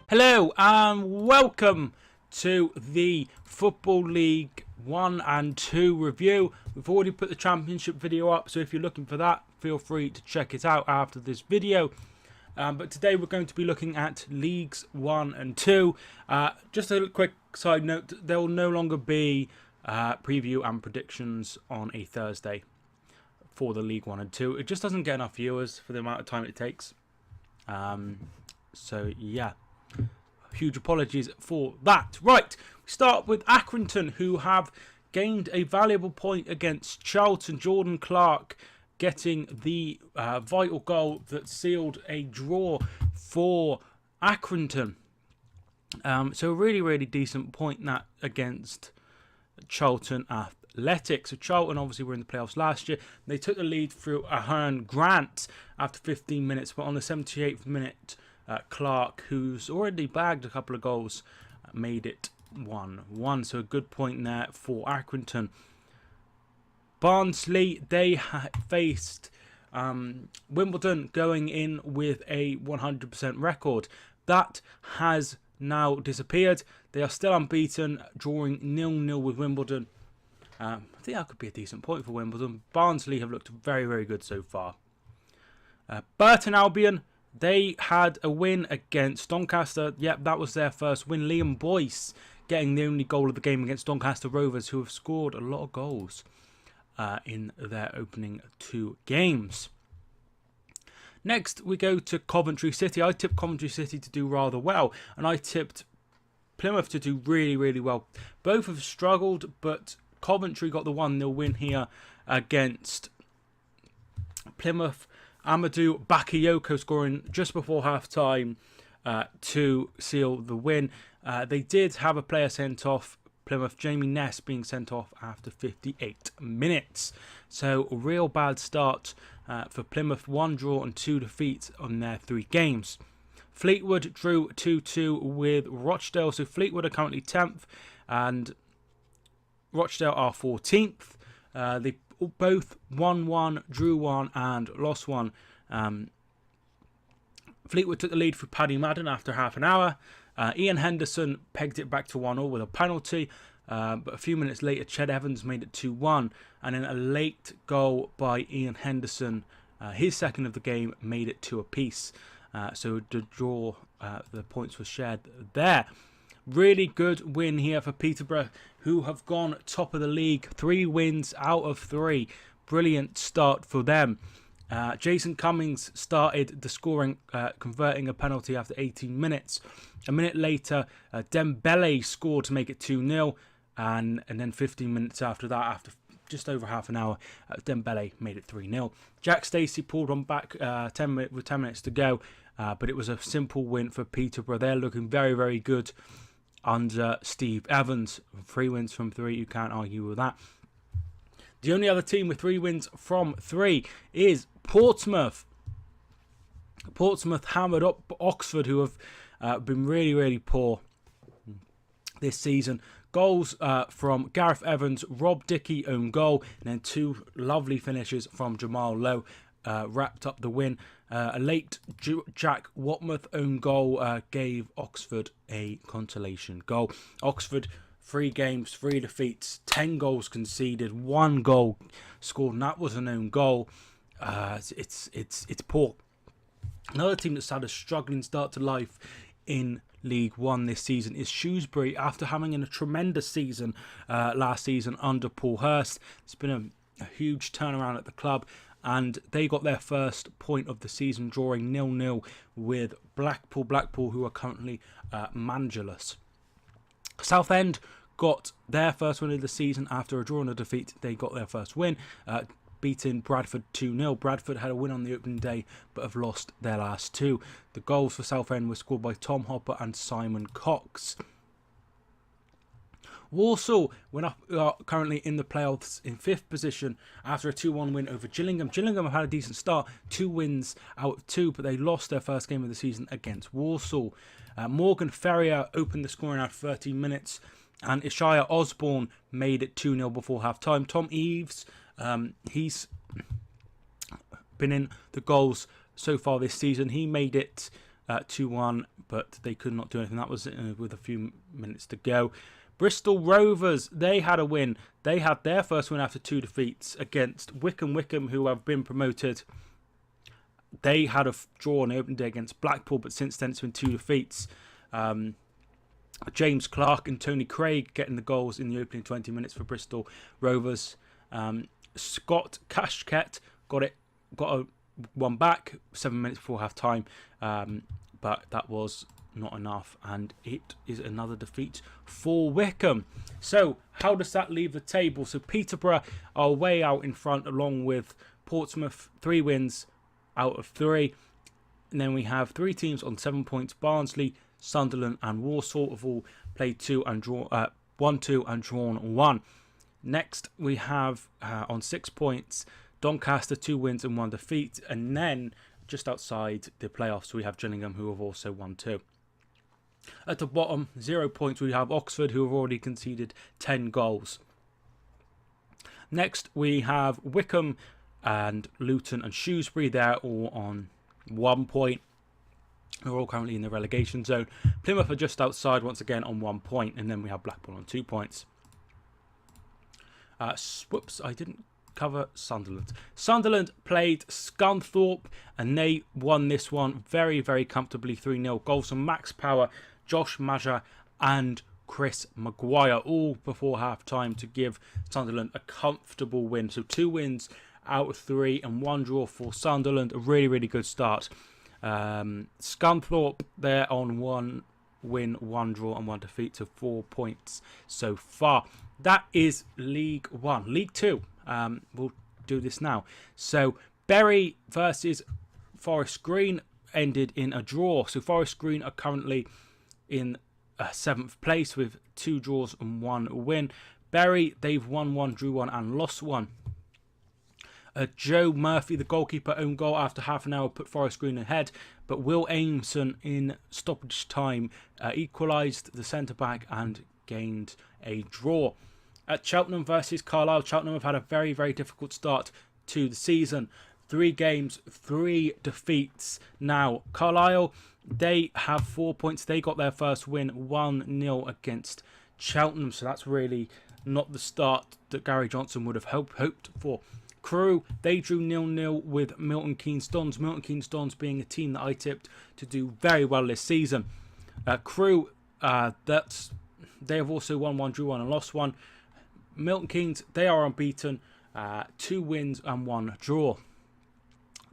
Hello and welcome to the Football League 1 and 2 review. We've already put the Championship video up, so if you're looking for that, feel free to check it out after this video. But today we're going to be looking at Leagues 1 and 2. Just a quick side note, there will no longer be preview and predictions on a Thursday for the League 1 and 2. It just doesn't get enough viewers for the amount of time it takes. So yeah. Huge apologies for that. Right, we start with Accrington, who have gained a valuable point against Charlton. Jordan Clark getting the vital goal that sealed a draw for Accrington. So a really decent point that against Charlton Athletic. So Charlton obviously were in the playoffs last year. They took the lead through Ahern Grant after 15 minutes, but on the 78th minute, Clark, who's already bagged a couple of goals, made it 1-1. So a good point there for Accrington. Barnsley, they faced Wimbledon, going in with a 100% record. That has now disappeared. They are still unbeaten, drawing 0-0 with Wimbledon. I think that could be a decent point for Wimbledon. Barnsley have looked very good so far. Burton Albion, they had a win against Doncaster. Yep, that was their first win. Liam Boyce getting the only goal of the game against Doncaster Rovers, who have scored a lot of goals in their opening 2 games. Next, we go to Coventry City. I tipped Coventry City to do rather well, and I tipped Plymouth to do really well. Both have struggled, but Coventry got the 1-0 win here against Plymouth. Amadou Bakayoko scoring just before half-time to seal the win. They did have a player sent off, Plymouth, Jamie Ness, being sent off after 58 minutes. So a real bad start for Plymouth. 1 draw and 2 defeats on their 3 games. Fleetwood drew 2-2 with Rochdale. So Fleetwood are currently 10th and Rochdale are 14th. They both won 1, drew 1 and lost 1. Fleetwood took the lead through Paddy Madden after half an hour. Ian Henderson pegged it back to 1-1 with a penalty. But a few minutes later, Ched Evans made it 2-1. And then a late goal by Ian Henderson, his second of the game, made it 2 apiece. So the draw, the points were shared there. Really good win here for Peterborough, who have gone top of the league. 3 wins out of 3. Brilliant start for them. Jason Cummings started the scoring, converting a penalty after 18 minutes. A minute later, Dembele scored to make it 2-0. And then 15 minutes after that, after just over half an hour, Dembele made it 3-0. Jack Stacey pulled on back with 10 minutes to go. But it was a simple win for Peterborough. They're looking very good under Steve Evans. 3 wins from 3, you can't argue with that. The only other team with 3 wins from 3 is Portsmouth. Portsmouth hammered up Oxford, who have been really poor this season. Goals from Gareth Evans, Rob Dickey own goal, and then 2 lovely finishes from Jamal Lowe wrapped up the win. A late Jack Watmouth own goal gave Oxford a consolation goal. Oxford, 3 games, 3 defeats, 10 goals conceded, 1 goal scored, and that was an own goal. It's poor. Another team that's had a struggling start to life in League 1 this season is Shrewsbury, after having a tremendous season last season under Paul Hurst. It's been a huge turnaround at the club, and they got their first point of the season, drawing 0-0 with Blackpool. Blackpool, who are currently managerless. Southend got their first win of the season after a draw and a defeat. They got their first win, beating Bradford 2-0. Bradford had a win on the opening day, but have lost their last 2. The goals for Southend were scored by Tom Hopper and Simon Cox. Walsall are currently in the playoffs in 5th position after a 2-1 win over Gillingham. Gillingham have had a decent start, 2 wins out of 2, but they lost their first game of the season against Walsall. Morgan Ferrier opened the scoring after 13 minutes, and Ishaya Osborne made it 2-0 before half-time. Tom Eves, he's been in the goals so far this season. He made it 2-1, but they could not do anything. That was with a few minutes to go. Bristol Rovers, they had a win. They had their first win after 2 defeats against Wickham, who have been promoted. They had a draw on the opening day against Blackpool, but since then it's been 2 defeats. James Clark and Tony Craig getting the goals in the opening 20 minutes for Bristol Rovers. Scott Cashket got one back 7 minutes before half time, but that was not enough, and it is another defeat for Wickham. So how does that leave the table? So Peterborough are way out in front, along with Portsmouth, 3 wins out of 3, and then we have 3 teams on 7 points. Barnsley, Sunderland and Walsall have all played 2 and drawn 1-2 and drawn 1. Next we have on 6 points Doncaster, 2 wins and 1 defeat, and then just outside the playoffs we have Gillingham, who have also won 2. At the bottom, 0 points, we have Oxford, who have already conceded 10 goals. Next we have Wickham and Luton and Shrewsbury. They're all on 1 point. They're all currently in the relegation zone. Plymouth are just outside once again on 1 point, and then we have Blackpool on 2 points. Whoops, I didn't cover Sunderland. Sunderland played Scunthorpe, and they won this one very, very comfortably, 3-0. Goals from Max Power, Josh Maja and Chris Maguire, all before half-time to give Sunderland a comfortable win. So 2 wins out of 3 and 1 draw for Sunderland. A really, really good start. Scunthorpe, they're on 1 win, 1 draw and 1 defeat, so 4 points so far. That is League 1. League 2, we'll do this now. So Bury versus Forest Green ended in a draw. So Forest Green are currently in 7th place with 2 draws and 1 win. Bury, they've won 1, drew 1 and lost 1. Joe Murphy, the goalkeeper, own goal after half an hour put Forest Green ahead, but Will Aimson in stoppage time equalised the centre-back and gained a draw. At Cheltenham versus Carlisle, Cheltenham have had a very, very difficult start to the season. 3 games, 3 defeats. Now, Carlisle, they have 4 points. They got their first win 1-0 against Cheltenham, so that's really not the start that Gary Johnson would have hoped for. Crewe, they drew 0-0 with Milton Keynes Dons. Milton Keynes Dons being a team that I tipped to do very well this season. Crewe, they have also won 1, drew 1 and lost 1. Milton Keynes, they are unbeaten. 2 wins and 1 draw.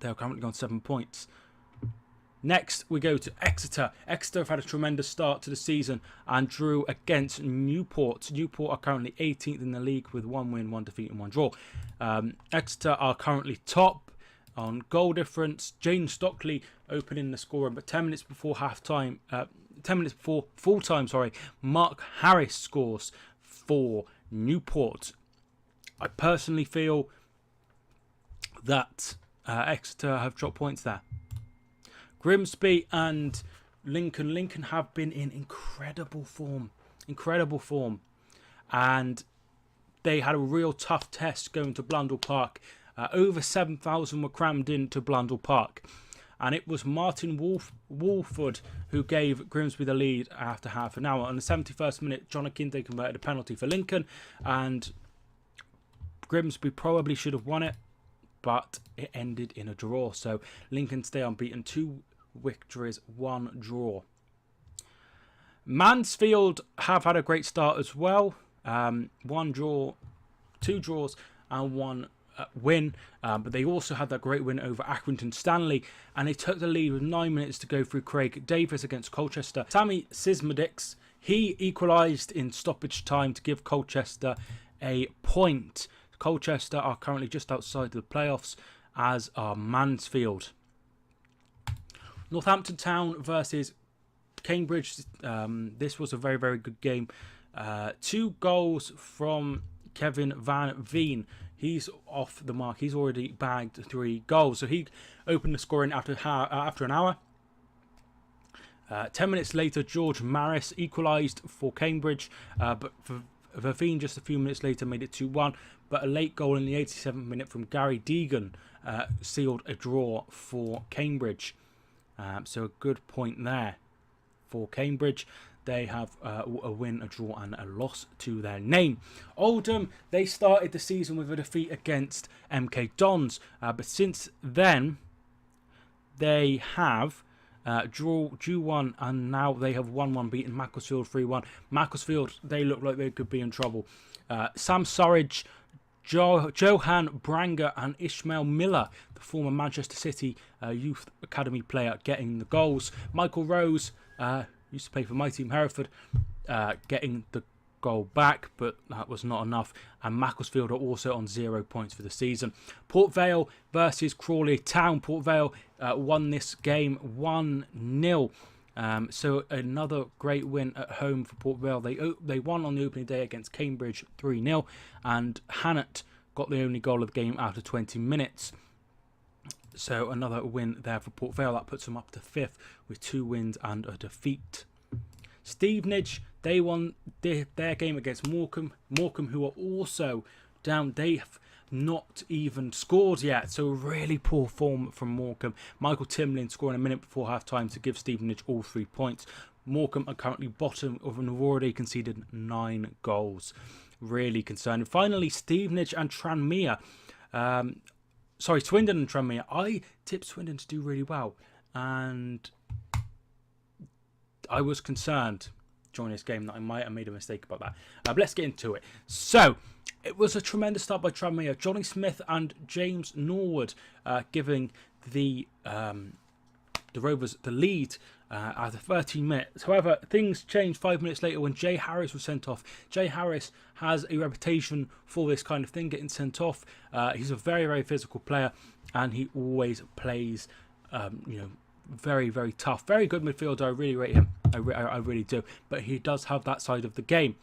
They are currently on 7 points. Next, we go to Exeter. Exeter have had a tremendous start to the season and drew against Newport. Newport are currently 18th in the league with 1 win, 1 defeat and 1 draw. Exeter are currently top on goal difference. Jane Stockley opening the scoring, but 10 minutes before half-time, 10 minutes before full-time, Mark Harris scores for Newport. I personally feel that Exeter have dropped points there. Grimsby and Lincoln have been in incredible form, and they had a real tough test going to Blundell Park. Over 7,000 were crammed into Blundell Park, and it was Martin Wolford who gave Grimsby the lead after half an hour. On the 71st minute, John Akinde converted a penalty for Lincoln, and Grimsby probably should have won it, but it ended in a draw. So Lincoln stay unbeaten, 2 victories, 1 draw. Mansfield have had a great start as well. 1 draw, 2 draws and 1 win, but they also had that great win over Accrington Stanley, and they took the lead with 9 minutes to go through Craig Davis against Colchester. Sammy Sismodix, he equalised in stoppage time to give Colchester a point. Colchester are currently just outside the playoffs, as are Mansfield. Northampton Town versus Cambridge. This was a very, very good game. 2 goals from Kevin Van Veen. He's off the mark. He's already bagged 3 goals. So he opened the scoring after an hour. 10 minutes later, George Maris equalised for Cambridge. But for Veen, just a few minutes later, made it 2-1. But a late goal in the 87th minute from Gary Deegan sealed a draw for Cambridge. So a good point there for Cambridge. They have a win, a draw and a loss to their name. Oldham, they started the season with a defeat against MK Dons. But since then, they have drew 1 and now they have 1-1 beaten Macclesfield 3-1. Macclesfield, they look like they could be in trouble. Sam Surridge, Johan Branger and Ishmael Miller, the former Manchester City Youth Academy player, getting the goals. Michael Rose, used to play for my team Hereford, getting the goal back, but that was not enough. And Macclesfield are also on 0 points for the season. Port Vale versus Crawley Town. Port Vale won this game 1-0. So another great win at home for Port Vale. They won on the opening day against Cambridge 3-0, and Hannett got the only goal of the game after 20 minutes. So another win there for Port Vale. That puts them up to 5th with 2 wins and a defeat. Stevenage, they won their game against Morecambe. Morecambe, who are also down, they have not even scored yet. So really poor form from Morecambe. Michael Timlin scoring a minute before half-time to give Stevenage all 3 points. Morecambe are currently bottom of and have already conceded 9 goals. Really concerning. Finally, Stevenage and Tranmere. Swindon and Tranmere. I tipped Swindon to do really well, and I was concerned during this game that I might have made a mistake about that. But let's get into it. So, it was a tremendous start by Tranmere. Johnny Smith and James Norwood giving the Rovers the lead after 13 minutes. However, things changed 5 minutes later when Jay Harris was sent off. Jay Harris has a reputation for this kind of thing, getting sent off. He's a very, very physical player, and he always plays, very, very tough. Very good midfielder. I really rate him. I really do. But he does have that side of the game.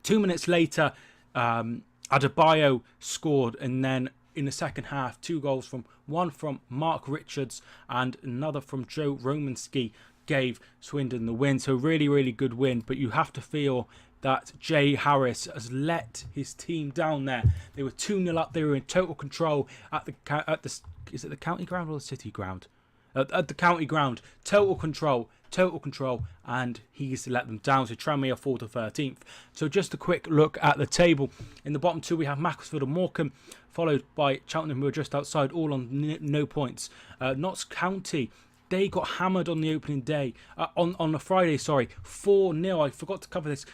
2 minutes later, Adebayo scored, and then in the second half, 2 goals one from Mark Richards and another from Joe Romanski gave Swindon the win. So really, really good win. But you have to feel that Jay Harris has let his team down there. They were 2-0 up. They were in total control at the is it the county ground or the city ground? At the county ground, total control, and he's let them down. So Tranmere fall to 13th. So just a quick look at the table. In the bottom 2, we have Macclesfield and Morecambe, followed by Cheltenham, who are just outside, all on no points. Notts County, they got hammered on the opening day, on a Friday, 4-0. I forgot to cover this.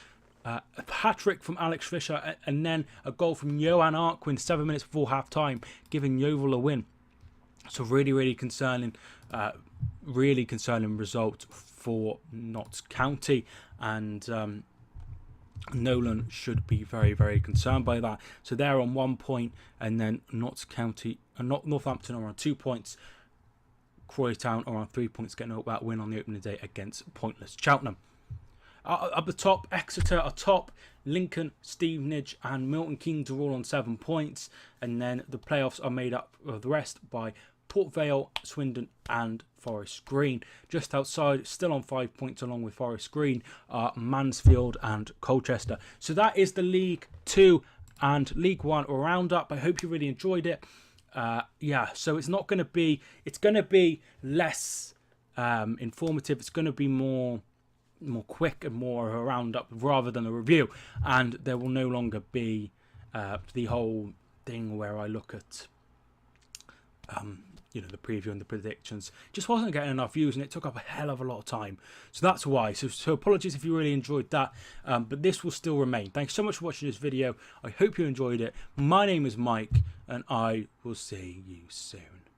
A hat-trick from Alex Fisher, and then a goal from Johan Arquin 7 minutes before half-time, giving Yeovil a win. So really, really concerning result for Notts County, and Nolan should be very, very concerned by that. So they're on 1 point, and then Notts County and Northampton are on 2 points. Crawley Town are on 3 points, getting that win on the opening day against pointless Cheltenham. Up the top, Exeter are top. Lincoln, Stevenage and Milton Keynes are all on 7 points, and then the playoffs are made up of the rest by Port Vale, Swindon and Forest Green. Just outside, still on 5 points along with Forest Green, are Mansfield and Colchester. So that is the League 2 and League 1 roundup. I hope you really enjoyed it. So it's going to be less informative. It's going to be more quick and more a roundup rather than a review. And there will no longer be the whole thing where I look at the preview and the predictions. Just wasn't getting enough views, and it took up a hell of a lot of time. So that's why. So apologies if you really enjoyed that, but this will still remain. Thanks so much for watching this video. I hope you enjoyed it. My name is Mike, and I will see you soon.